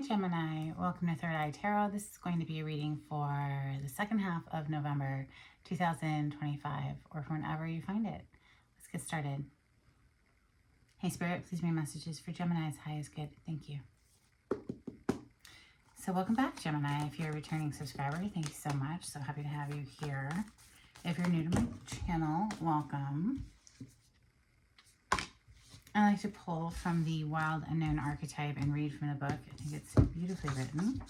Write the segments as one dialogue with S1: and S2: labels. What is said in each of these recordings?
S1: Gemini, welcome to Third Eye Tarot. This is going to be a reading for the second half of November 2025, or for whenever you find it. Let's get started. Hey Spirit, please bring messages for Gemini's highest good. Thank you. So welcome back, Gemini. If you're a returning subscriber, thank you so much. So happy to have you here. If you're new to my channel, welcome. I like to pull from the Wild Unknown archetype and read from the book. I think it's beautifully written.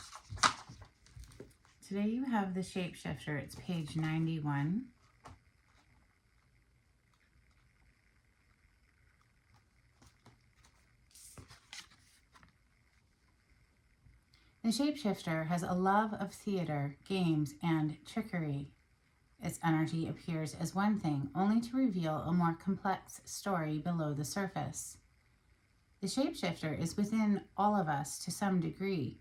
S1: Today you have the Shapeshifter. It's page 91. The Shapeshifter has a love of theater, games, and trickery. Its energy appears as one thing, only to reveal a more complex story below the surface. The Shapeshifter is within all of us to some degree.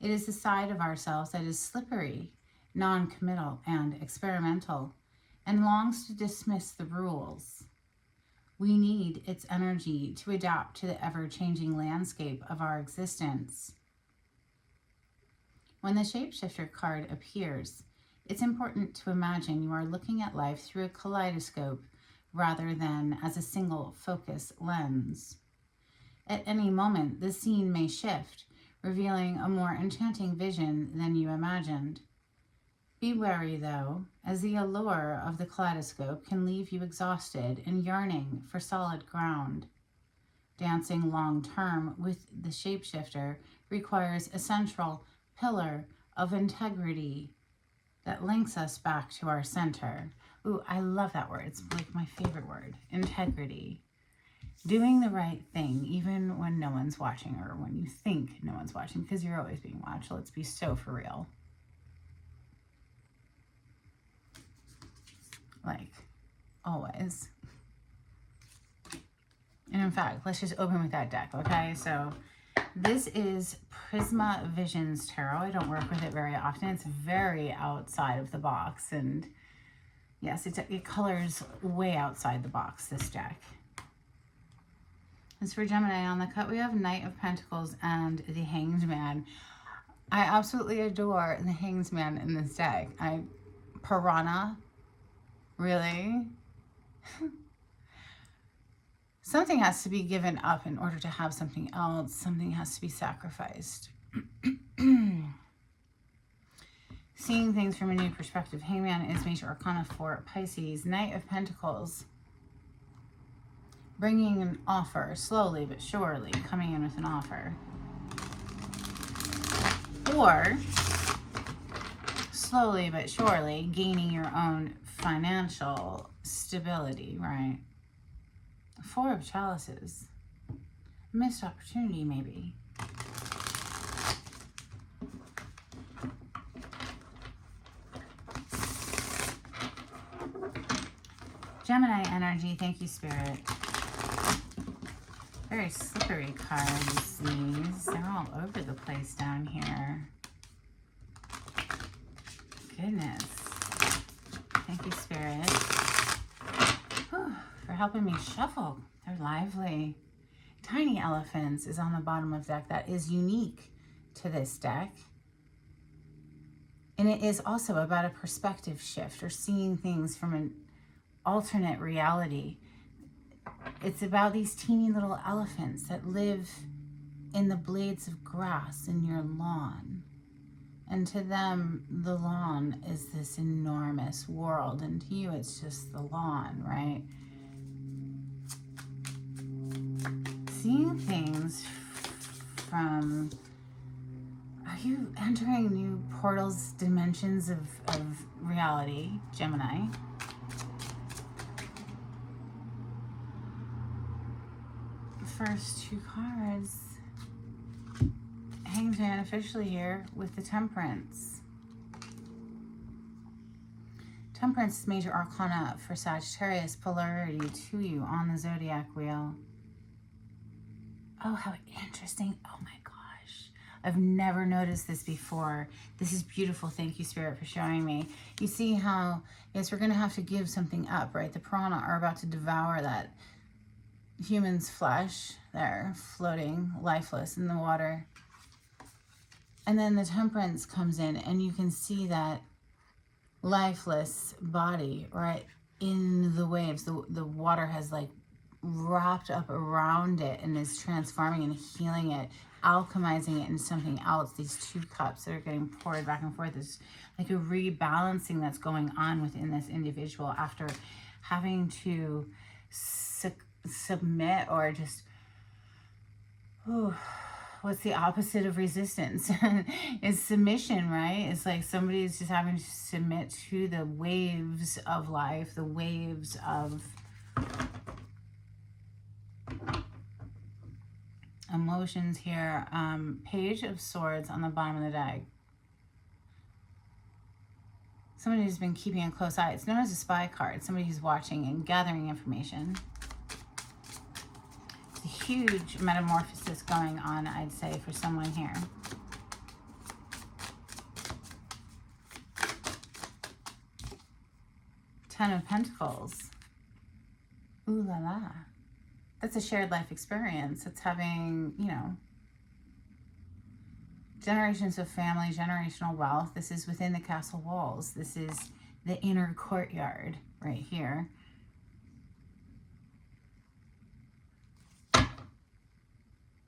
S1: It is the side of ourselves that is slippery, non-committal, and experimental, and longs to dismiss the rules. We need its energy to adapt to the ever-changing landscape of our existence. When the Shapeshifter card appears, it's important to imagine you are looking at life through a kaleidoscope rather than as a single focus lens. At any moment, the scene may shift, revealing a more enchanting vision than you imagined. Be wary, though, as the allure of the kaleidoscope can leave you exhausted and yearning for solid ground. Dancing long-term with the Shapeshifter requires a central pillar of integrity that links us back to our center. Ooh, I love that word. It's like my favorite word, integrity. Doing the right thing, even when no one's watching, or when you think no one's watching, because you're always being watched. Let's be so for real. Like, always. And in fact, let's just open with that deck, okay? So this is Prisma Visions Tarot. I don't work with it very often. It's very outside of the box. And yes, it colors way outside the box, this deck. As for Gemini, on the cut we have Knight of Pentacles and the Hanged Man. I absolutely adore the Hanged Man in this deck. Piranha? Really? Something has to be given up in order to have something else. Something has to be sacrificed. Seeing things from a new perspective. Hangman is Major Arcana for Pisces. Knight of Pentacles. Bringing an offer, slowly but surely, coming in with an offer. Or, slowly but surely, gaining your own financial stability, right? Four of Chalices. Missed opportunity, maybe. Gemini energy, thank you, Spirit. Very slippery cards, these. They're all over the place down here. Goodness. Thank you, Spirit. Whew, for helping me shuffle. They're lively. Tiny Elephants is on the bottom of the deck. That is unique to this deck. And it is also about a perspective shift, or seeing things from an alternate reality. It's about these teeny little elephants that live in the blades of grass in your lawn. And to them, the lawn is this enormous world. And to you, it's just the lawn, right? Seeing things from... Are you entering new portals, dimensions of reality, Gemini? First two cards. Hanged Man officially here with the Temperance. Temperance is Major Arcana for Sagittarius, polarity to you on the zodiac wheel. Oh, how interesting. Oh my gosh. I've never noticed this before. This is beautiful. Thank you, Spirit, for showing me. You see how, yes, we're going to have to give something up, right? The piranha are about to devour that human's flesh. They're floating lifeless in the water. And then the Temperance comes in, and you can see that lifeless body right in the waves. The water has like wrapped up around it and is transforming and healing it, alchemizing it into something else. These two cups that are getting poured back and forth is like a rebalancing that's going on within this individual after having to submit or just, what's the opposite of resistance? Is submission, right? It's like somebody's just having to submit to the waves of life, the waves of emotions here. Page of Swords on the bottom of the deck. Somebody who's been keeping a close eye. It's known as a spy card. Somebody who's watching and gathering information. It's a huge metamorphosis going on, I'd say, for someone here. Ten of Pentacles. Ooh la la. That's a shared life experience. It's having, you know, generations of family, generational wealth. This is within the castle walls. This is the inner courtyard right here.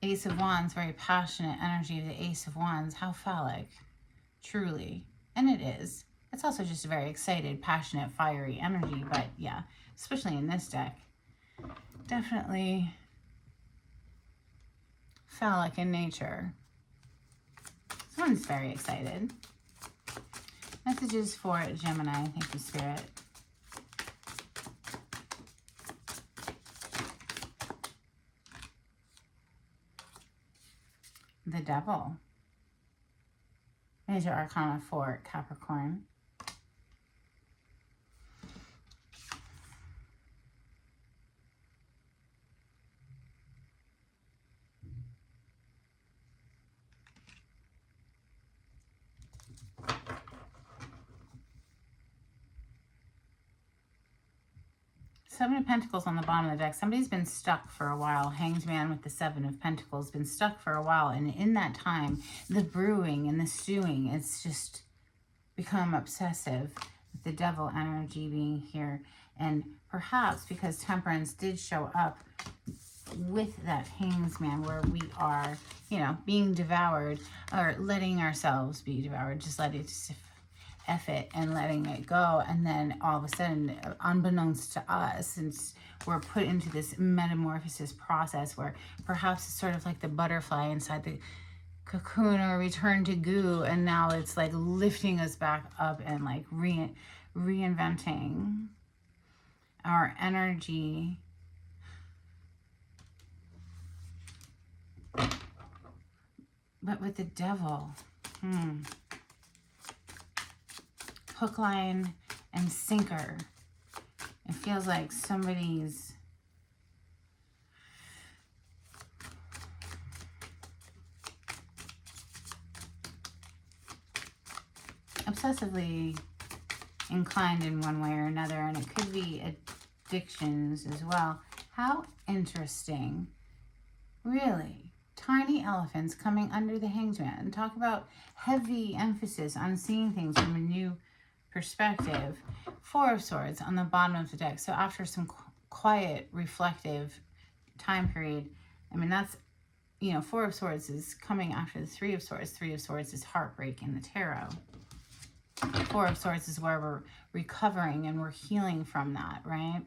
S1: Ace of Wands, very passionate energy of the Ace of Wands. How phallic, truly. And it is. It's also just a very excited, passionate, fiery energy. But yeah, especially in this deck. Definitely phallic in nature. Someone's very excited. Messages for Gemini. Thank you, Spirit. The Devil. Major Arcana for Capricorn. Seven of Pentacles on the bottom of the deck. Somebody's been stuck for a while. Hanged Man with the Seven of Pentacles. Been stuck for a while. And in that time, the brewing and the stewing, it's just become obsessive. With the Devil energy being here. And perhaps because Temperance did show up with that Hanged Man, where we are, you know, being devoured or letting ourselves be devoured. Just let it F it and letting it go, and then all of a sudden, unbeknownst to us, since we're put into this metamorphosis process where perhaps it's sort of like the butterfly inside the cocoon or return to goo, and now it's like lifting us back up and like reinventing our energy. But with the Devil, hook, line, and sinker. It feels like somebody's obsessively inclined in one way or another, and it could be addictions as well. How interesting. Really. Tiny elephants coming under the Hanged Man. Talk about heavy emphasis on seeing things from a new perspective. Four of Swords on the bottom of the deck. So after some quiet, reflective time period, I mean, that's, you know, Four of Swords is coming after the Three of Swords. Three of Swords is heartbreak in the tarot. Four of Swords is where we're recovering and we're healing from that, right?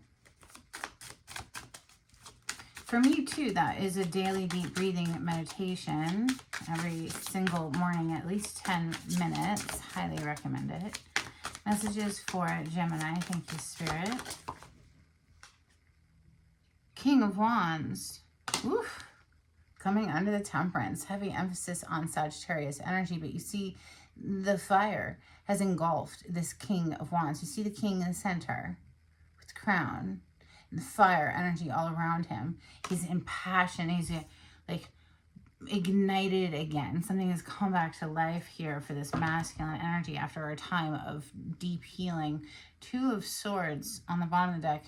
S1: For me, too, that is a daily deep breathing meditation every single morning, at least 10 minutes. Highly recommend it. Messages for Gemini. Thank you, Spirit. King of Wands. Oof. Coming under the Temperance. Heavy emphasis on Sagittarius energy, but you see the fire has engulfed this King of Wands. You see the King in the center with the crown. The fire energy all around him. He's impassioned. He's like ignited again. Something has come back to life here for this masculine energy after a time of deep healing. Two of Swords on the bottom of the deck.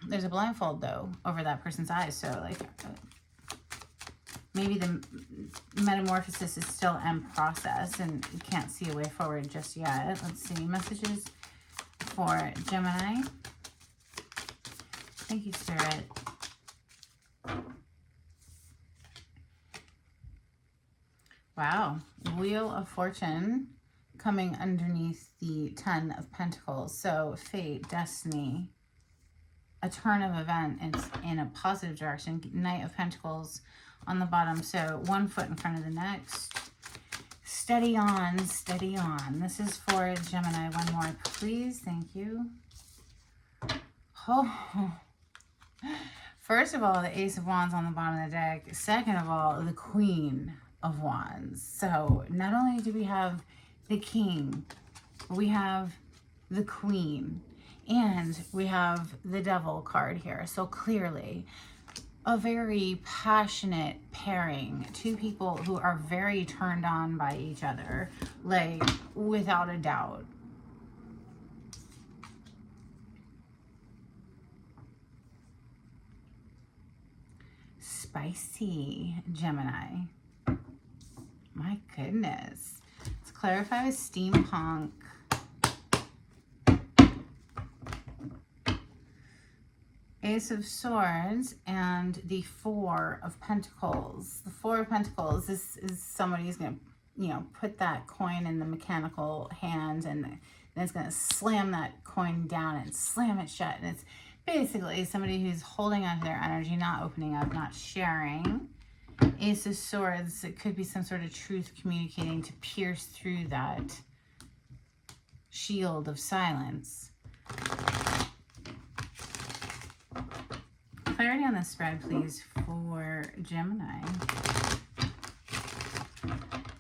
S1: There's a blindfold though over that person's eyes, so like maybe the metamorphosis is still in process and you can't see a way forward just yet. Let's see. Messages for Gemini. Thank you, Spirit. Wow. Wheel of Fortune coming underneath the 10 of Pentacles. So fate, destiny, a turn of event. It's in a positive direction. Knight of Pentacles on the bottom. So one foot in front of the next. Steady on, steady on. This is for Gemini. One more, please. Thank you. Oh. First of all, the Ace of Wands on the bottom of the deck. Second of all, the Queen of Wands. So not only do we have the King, we have the Queen, and we have the Devil card here. So clearly a very passionate pairing. Two people who are very turned on by each other, like without a doubt. Spicy, Gemini. My goodness. Let's clarify with steampunk. Ace of Swords and the Four of Pentacles. The Four of Pentacles, this is somebody who's going to, you know, put that coin in the mechanical hand, and then it's going to slam that coin down and slam it shut. And it's basically somebody who's holding onto their energy, not opening up, not sharing. Ace of Swords, it could be some sort of truth communicating to pierce through that shield of silence. Clarity on the spread, please, for Gemini.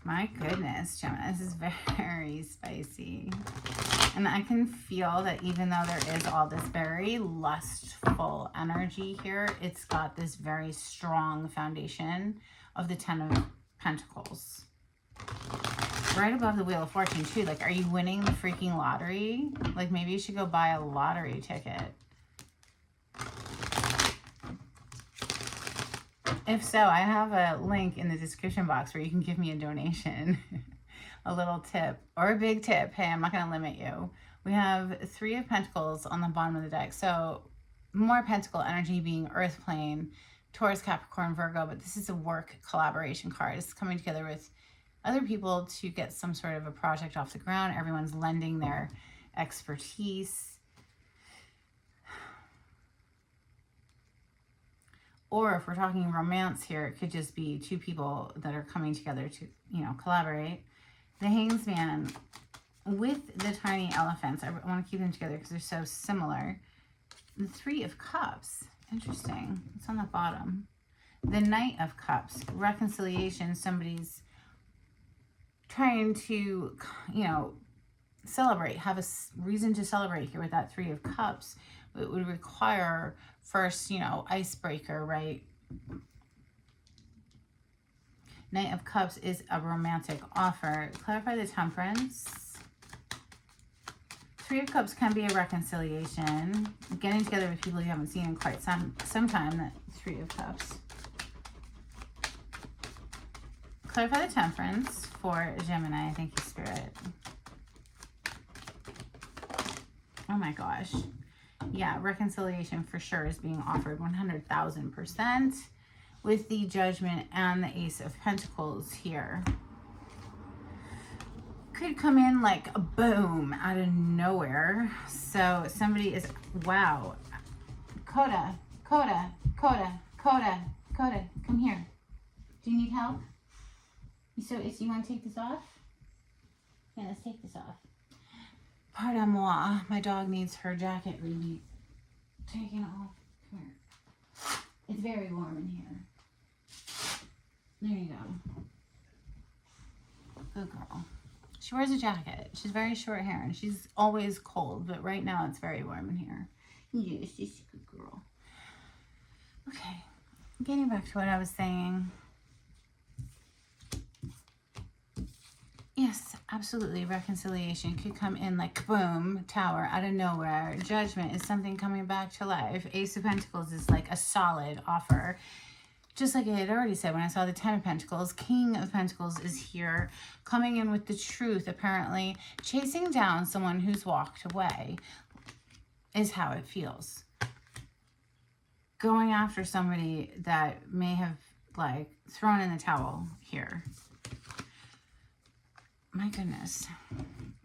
S1: My goodness, Gemini, this is very spicy. And I can feel that even though there is all this very lustful energy here, it's got this very strong foundation of the 10 of Pentacles. Right above the Wheel of Fortune, too. Like, are you winning the freaking lottery? Like, maybe you should go buy a lottery ticket. If so, I have a link in the description box where you can give me a donation, a little tip or a big tip. Hey, I'm not going to limit you. We have 3 of Pentacles on the bottom of the deck. So more Pentacle energy being Earth plane, Taurus, Capricorn, Virgo, but this is a work collaboration card. It's coming together with other people to get some sort of a project off the ground. Everyone's lending their expertise. Or if we're talking romance here, it could just be 2 people that are coming together to, you know, collaborate. The Hanged Man with the tiny elephants. I want to keep them together because they're so similar. The 3 of Cups. Interesting. It's on the bottom. The Knight of Cups. Reconciliation. Somebody's trying to, you know, celebrate. Have a reason to celebrate here with that 3 of Cups. It would require first, you know, icebreaker, right? Knight of Cups is a romantic offer. Clarify the Temperance. 3 of Cups can be a reconciliation. Getting together with people you haven't seen in quite some time. That 3 of Cups. Clarify the Temperance for Gemini. Thank you, Spirit. Oh my gosh. Yeah, reconciliation for sure is being offered 100,000% with the Judgment and the Ace of Pentacles here. Could come in like a boom out of nowhere. So somebody is, wow. Coda, come here. Do you need help? So you want to take this off? Yeah, let's take this off. Pardon-moi, my dog needs her jacket really taken off. Come here. It's very warm in here. There you go. Good girl. She wears a jacket. She's very short hair and she's always cold, but right now it's very warm in here. Yes, she's a good girl. Okay, getting back to what I was saying. Yes, absolutely. Reconciliation could come in like boom, Tower, out of nowhere. Judgment is something coming back to life. Ace of Pentacles is like a solid offer. just like I had already said when I saw the Ten of Pentacles, King of Pentacles is here, coming in with the truth, apparently chasing down someone who's walked away is how it feels. Going after somebody that may have, like, thrown in the towel here. My goodness.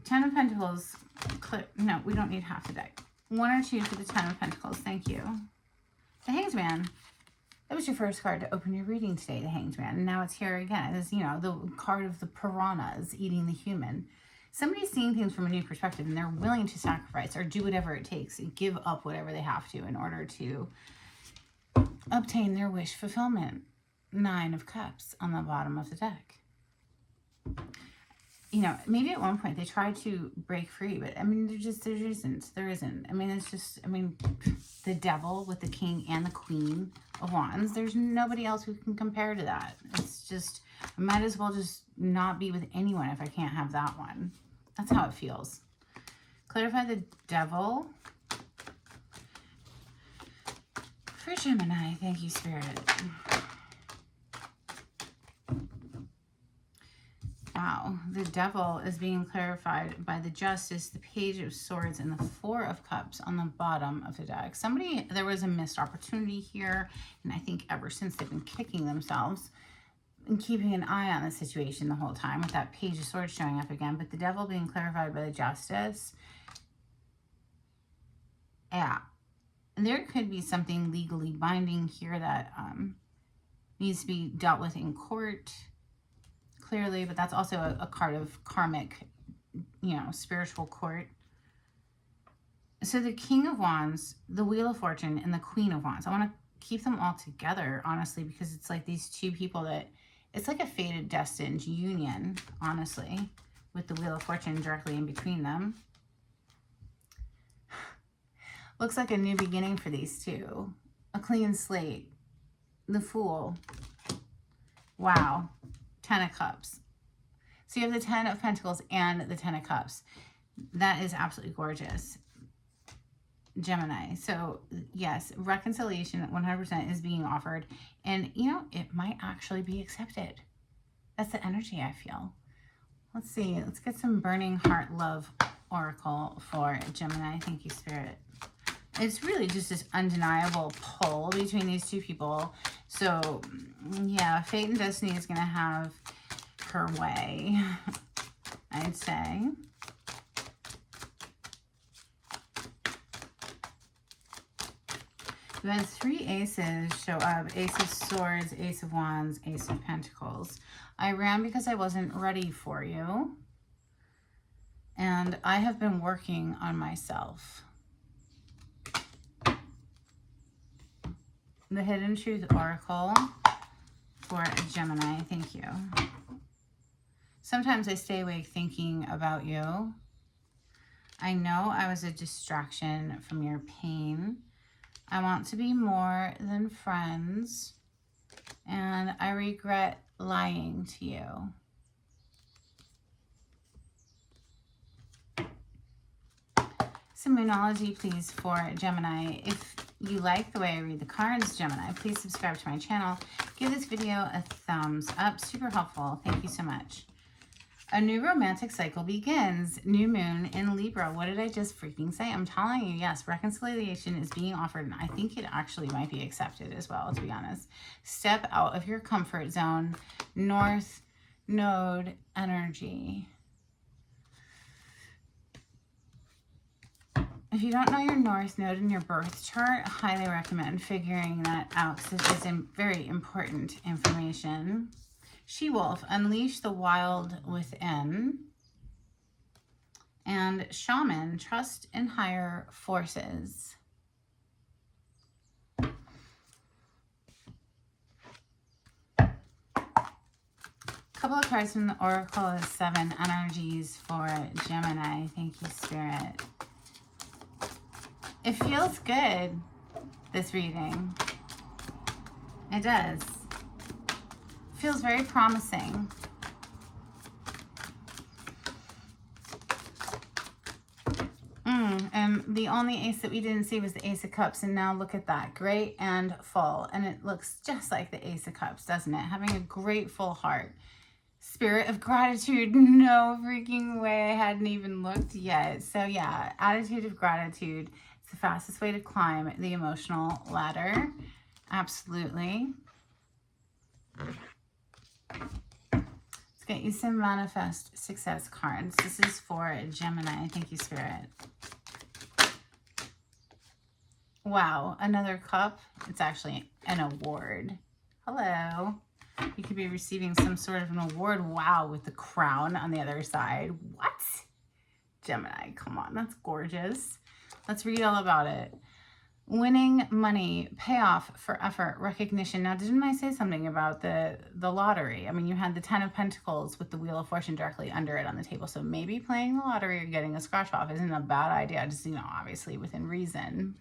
S1: Ten of Pentacles. No, we don't need half the deck. 1 or 2 for the Ten of Pentacles. Thank you. The Hanged Man. That was your first card to open your reading today, the Hanged Man. And now it's here again. It's, you know, the card of the piranhas eating the human. Somebody's seeing things from a new perspective, and they're willing to sacrifice or do whatever it takes and give up whatever they have to in order to obtain their wish fulfillment. 9 of Cups on the bottom of the deck. You know, maybe at one point they tried to break free, but I mean, there isn't. I mean, it's just, I mean, the Devil with the King and the Queen of Wands. There's nobody else who can compare to that. It's just, I might as well just not be with anyone if I can't have that one. That's how it feels. Clarify the Devil. For Gemini, thank you, Spirit. Wow, the Devil is being clarified by the Justice, the Page of Swords, and the 4 of Cups on the bottom of the deck. There was a missed opportunity here, and I think ever since they've been kicking themselves and keeping an eye on the situation the whole time with that Page of Swords showing up again. But the Devil being clarified by the Justice. Yeah. And there could be something legally binding here that needs to be dealt with in court. Clearly, but that's also a card of karmic, you know, spiritual court. So the King of Wands, the Wheel of Fortune, and the Queen of Wands. I want to keep them all together, honestly, because it's like these two people that, it's like a fated, destined union, honestly, with the Wheel of Fortune directly in between them. Looks like a new beginning for these two. A clean slate. The Fool. Wow. 10 of Cups. So you have the 10 of Pentacles and the 10 of Cups. That is absolutely gorgeous. Gemini. So yes, reconciliation 100% is being offered. And you know, it might actually be accepted. That's the energy I feel. Let's see. Let's get some Burning Heart Love Oracle for Gemini. Thank you, Spirit. It's really just this undeniable pull between these two people. So, yeah, Fate and Destiny is going to have her way, I'd say. We had 3 aces show up. Ace of Swords, Ace of Wands, Ace of Pentacles. I ran because I wasn't ready for you. And I have been working on myself. The Hidden Truth Oracle for Gemini. Thank you. Sometimes I stay awake thinking about you. I know I was a distraction from your pain. I want to be more than friends. And I regret lying to you. Some Moonology, please, for Gemini. If you like the way I read the cards, Gemini, please subscribe to my channel. Give this video a thumbs up. Super helpful. Thank you so much. A new romantic cycle begins. New moon in Libra. What did I just freaking say? I'm telling you, yes, reconciliation is being offered, and I think it actually might be accepted as well, to be honest. Step out of your comfort zone. North Node energy. If you don't know your North Node in your birth chart, highly recommend figuring that out because it's very important information. She-Wolf, unleash the wild within. And Shaman, trust in higher forces. Couple of cards from the Oracle of 7 energies for Gemini. Thank you, Spirit. It feels good, this reading. It does. It feels very promising. And the only ace that we didn't see was the Ace of Cups. And now look at that. Great and full. And it looks just like the Ace of Cups, doesn't it? Having a grateful heart. Spirit of gratitude. No freaking way. I hadn't even looked yet. So yeah, attitude of gratitude. It's the fastest way to climb the emotional ladder. Absolutely. Let's get you some manifest success cards. This is for Gemini. Thank you, Spirit. Wow, another cup. It's actually an award. Hello. You could be receiving some sort of an award. Wow, with the crown on the other side. What? Gemini, come on, that's gorgeous. Let's read all about it. Winning money, payoff for effort, recognition. Now, didn't I say something about the lottery? I mean, you had the 10 of Pentacles with the Wheel of Fortune directly under it on the table. So maybe playing the lottery or getting a scratch off isn't a bad idea. Just, you know, obviously within reason.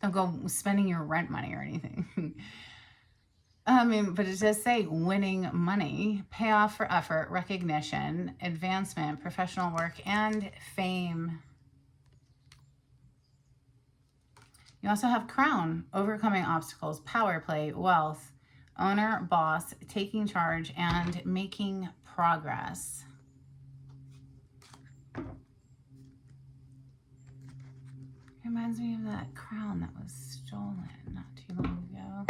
S1: Don't go spending your rent money or anything. But it does say winning money, payoff for effort, recognition, advancement, professional work, and fame. You also have crown, overcoming obstacles, power play, wealth, owner, boss, taking charge, and making progress. Reminds me of that crown that was stolen not too long ago.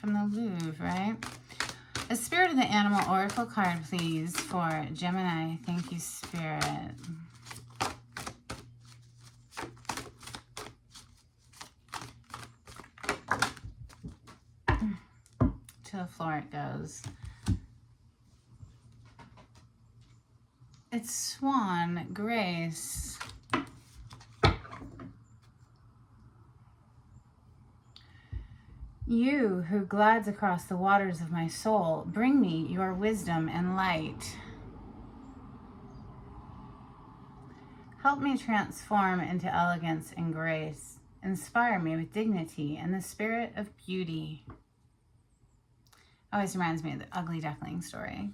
S1: From the Louvre, right? A Spirit of the Animal Oracle card, please, for Gemini. Thank you, Spirit. To the floor it goes. It's Swan, Grace. You who glides across the waters of my soul, bring me your wisdom and light. Help me transform into elegance and grace. Inspire me with dignity and the spirit of beauty. Always reminds me of the Ugly Duckling story.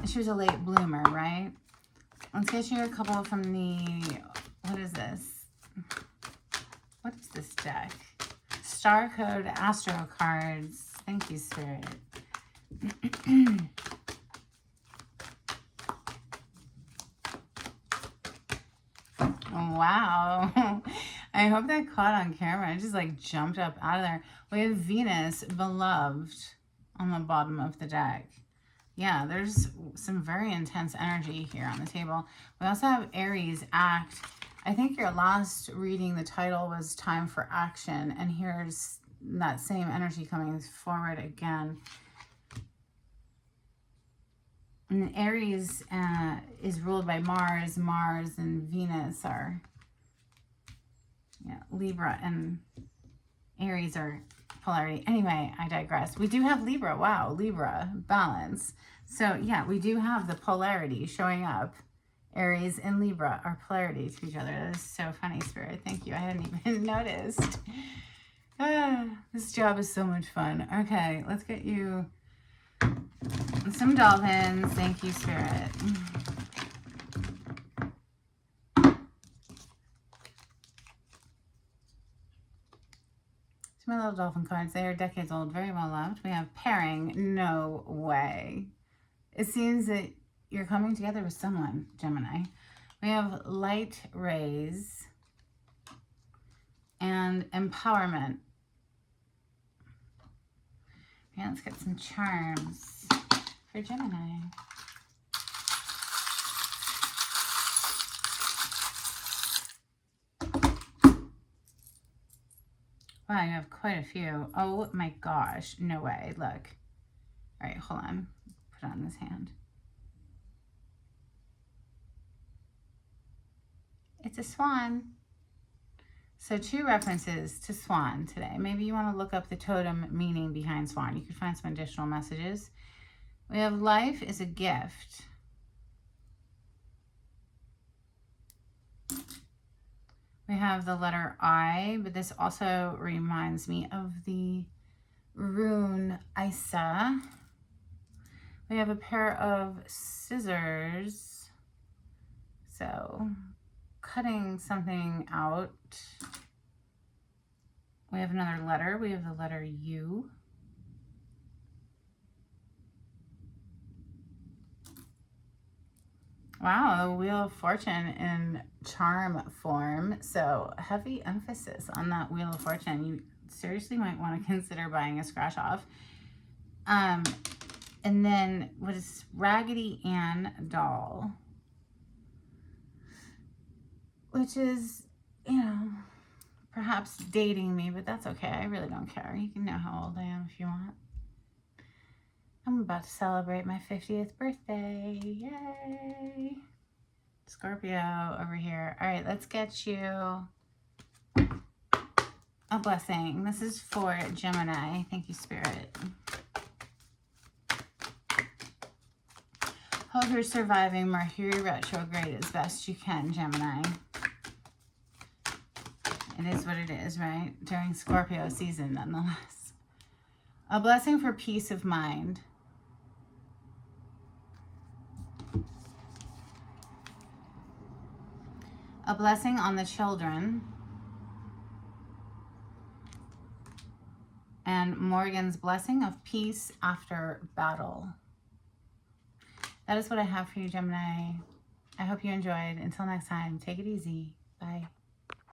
S1: She was a late bloomer, right? Let's get you a couple from the, what is this? What is this deck? Star Code Astro cards. Thank you, Spirit. Wow. I hope that caught on camera. I just like jumped up out of there. We have Venus, beloved, on the bottom of the deck. Yeah, there's some very intense energy here on the table. We also have Aries, act. I think your last reading, the title was Time for Action. And here's that same energy coming forward again. And Aries is ruled by Mars. Mars and Venus are, yeah, Libra and Aries are polarity. Anyway, I digress. We do have Libra. Wow, Libra, balance. So yeah, we do have the polarity showing up. Aries and Libra are polarity to each other. That is so funny, Spirit. Thank you. I hadn't even noticed. This job is so much fun. Okay, let's get you some dolphins. Thank you, Spirit. My little dolphin cards, they are decades old, very well loved. We have pairing, no way. It seems that you're coming together with someone, Gemini. We have light rays and empowerment. Yeah, let's get some charms for Gemini. Wow, you have quite a few. Oh my gosh. No way. Look. All right, hold on. Put on this hand. It's a swan. So 2 references to swan today. Maybe you want to look up the totem meaning behind swan. You could find some additional messages. We have life is a gift. We have the letter I, but this also reminds me of the rune Isa. We have a pair of scissors. So cutting something out. We have another letter. We have the letter U. Wow, the Wheel of Fortune in charm form. So heavy emphasis on that Wheel of Fortune. You seriously might want to consider buying a scratch off. And then what is Raggedy Ann doll? Which is, you know, perhaps dating me, but that's okay. I really don't care. You can know how old I am if you want. I'm about to celebrate my 50th birthday. Yay! Scorpio over here. All right, let's get you a blessing. This is for Gemini. Thank you, Spirit. Hope you're surviving Mercury retrograde as best you can, Gemini. It is what it is, right? During Scorpio season, nonetheless. A blessing for peace of mind. A blessing on the children. And Morgan's blessing of peace after battle. That is what I have for you, Gemini. I hope you enjoyed. Until next time, take it easy. Bye.